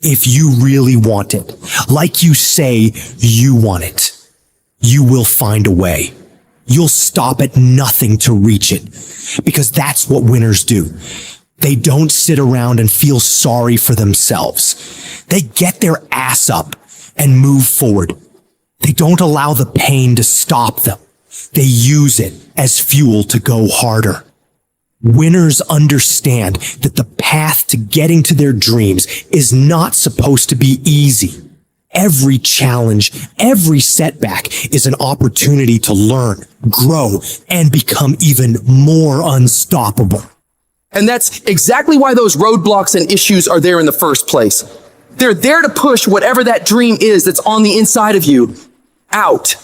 If you really want it, like you say you want it, you will find a way. You'll stop at nothing to reach it, because that's what winners do. They don't sit around and feel sorry for themselves. They get their ass up and move forward. They don't allow the pain to stop them. They use it as fuel to go harder. Winners understand that the path to getting to their dreams is not supposed to be easy. Every challenge, every setback is an opportunity to learn, grow, and become even more unstoppable. And that's exactly why those roadblocks and issues are there in the first place. They're there to push whatever that dream is that's on the inside of you out.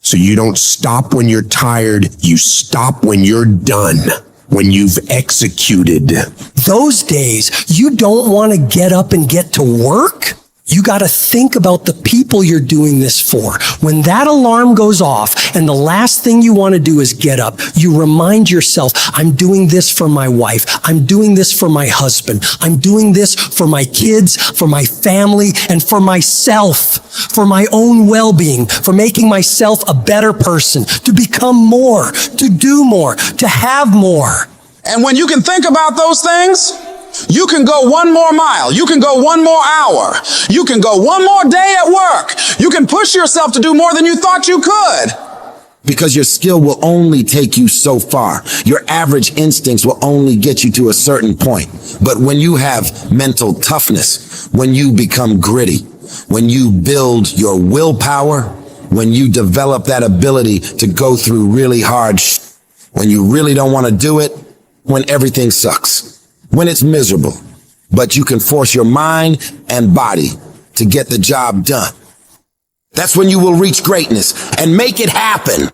So you don't stop when you're tired, you stop when you're done, when you've executed. Those days, you don't want to get up and get to work. You got to think about the people you're doing this for. When that alarm goes off and the last thing you want to do is get up, you remind yourself, I'm doing this for my wife. I'm doing this for my husband. I'm doing this for my kids, for my family, and for myself, for my own well-being, for making myself a better person, to become more, to do more, to have more. And when you can think about those things, you can go one more mile. You can go one more hour. You can go one more day at work. You can push yourself to do more than you thought you could. Because your skill will only take you so far. Your average instincts will only get you to a certain point. But when you have mental toughness, when you become gritty, when you build your willpower, when you develop that ability to go through really hard when you really don't want to do it, when everything sucks, when it's miserable, but you can force your mind and body to get the job done. That's when you will reach greatness and make it happen.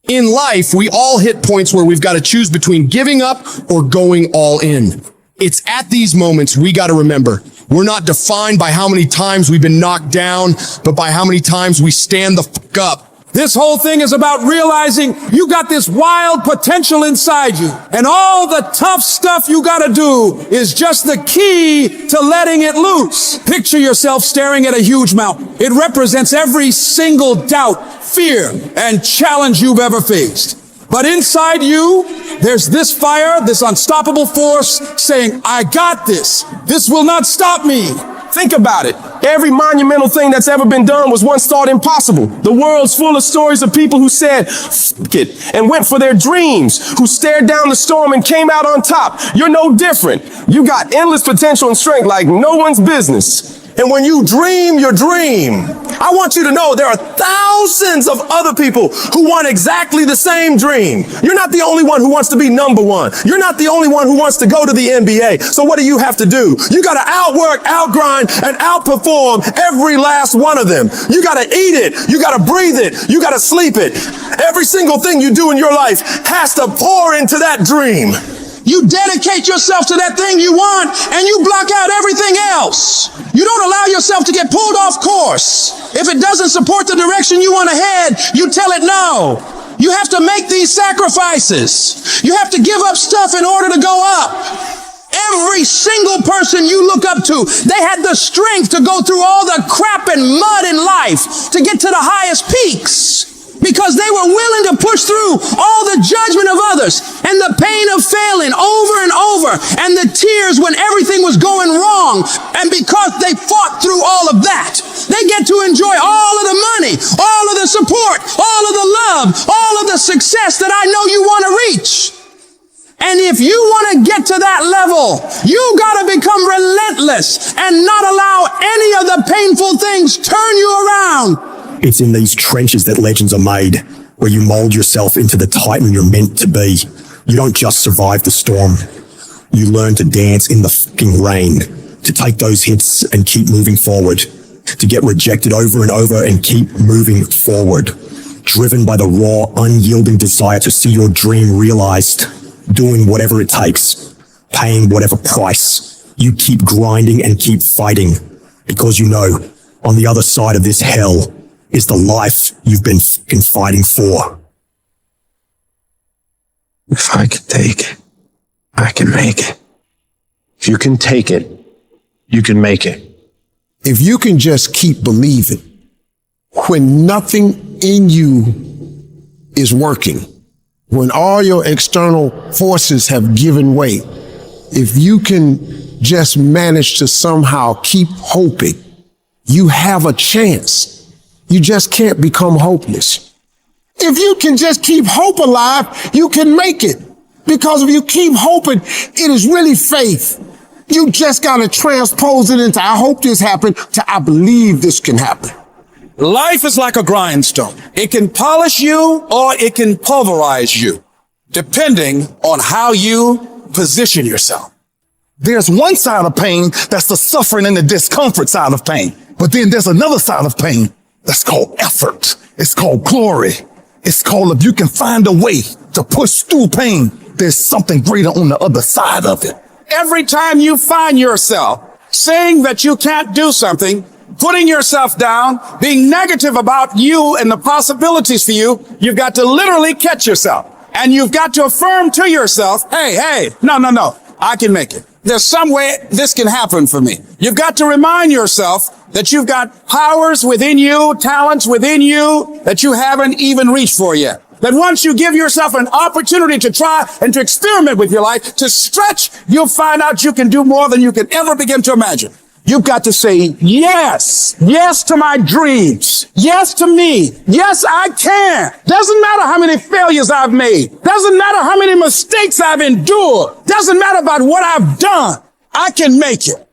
In life, we all hit points where we've got to choose between giving up or going all in. It's at these moments we got to remember, we're not defined by how many times we've been knocked down, but by how many times we stand the fuck up. This whole thing is about realizing you got this wild potential inside you, and all the tough stuff you gotta do is just the key to letting it loose. Picture yourself staring at a huge mountain. It represents every single doubt, fear, and challenge you've ever faced. But inside you, there's this fire, this unstoppable force saying, I got this. This will not stop me. Think about it. Every monumental thing that's ever been done was once thought impossible. The world's full of stories of people who said, F it, and went for their dreams, who stared down the storm and came out on top. You're no different. You got endless potential and strength like no one's business. And when you dream your dream, I want you to know there are thousands of other people who want exactly the same dream. You're not the only one who wants to be number one. You're not the only one who wants to go to the NBA. So what do you have to do? You got to outwork, outgrind, and outperform every last one of them. You got to eat it. You got to breathe it. You got to sleep it. Every single thing you do in your life has to pour into that dream. You dedicate yourself to that thing you want, and you block out everything else. You don't allow yourself to get pulled off course. If it doesn't support the direction you want to head, you tell it no. You have to make these sacrifices. You have to give up stuff in order to go up. Every single person you look up to, they had the strength to go through all the crap and mud in life to get to the highest peaks. Because they were willing to push through all the judgment of others and the pain of failing over and over and the tears when everything was going wrong. And because they fought through all of that, they get to enjoy all of the money, all of the support, all of the love, all of the success that I know you want to reach. And if you want to get to that level, you got to become relentless and not allow any of the painful things turn you around. It's in these trenches that legends are made, where you mold yourself into the titan you're meant to be. You don't just survive the storm. You learn to dance in the fucking rain, to take those hits and keep moving forward, to get rejected over and over and keep moving forward, driven by the raw, unyielding desire to see your dream realized, doing whatever it takes, paying whatever price. You keep grinding and keep fighting, because you know, on the other side of this hell is the life you've been fucking fighting for. If I can take it, I can make it. If you can take it, you can make it. If you can just keep believing when nothing in you is working, when all your external forces have given way, if you can just manage to somehow keep hoping, you have a chance. You just can't become hopeless. If you can just keep hope alive, you can make it. Because if you keep hoping, it is really faith. You just got to transpose it into I hope this happened to I believe this can happen. Life is like a grindstone. It can polish you or it can pulverize you, depending on how you position yourself. There's one side of pain that's the suffering and the discomfort side of pain. But then there's another side of pain that's called effort. It's called glory. It's called if you can find a way to push through pain, there's something greater on the other side of it. Every time you find yourself saying that you can't do something, putting yourself down, being negative about you and the possibilities for you, you've got to literally catch yourself. And you've got to affirm to yourself, hey, no, I can make it. There's some way this can happen for me. You've got to remind yourself that you've got powers within you, talents within you that you haven't even reached for yet. That once you give yourself an opportunity to try and to experiment with your life, to stretch, you'll find out you can do more than you can ever begin to imagine. You've got to say yes to my dreams, yes to me, yes I can. Doesn't matter how many failures I've made, doesn't matter how many mistakes I've endured, doesn't matter about what I've done, I can make it.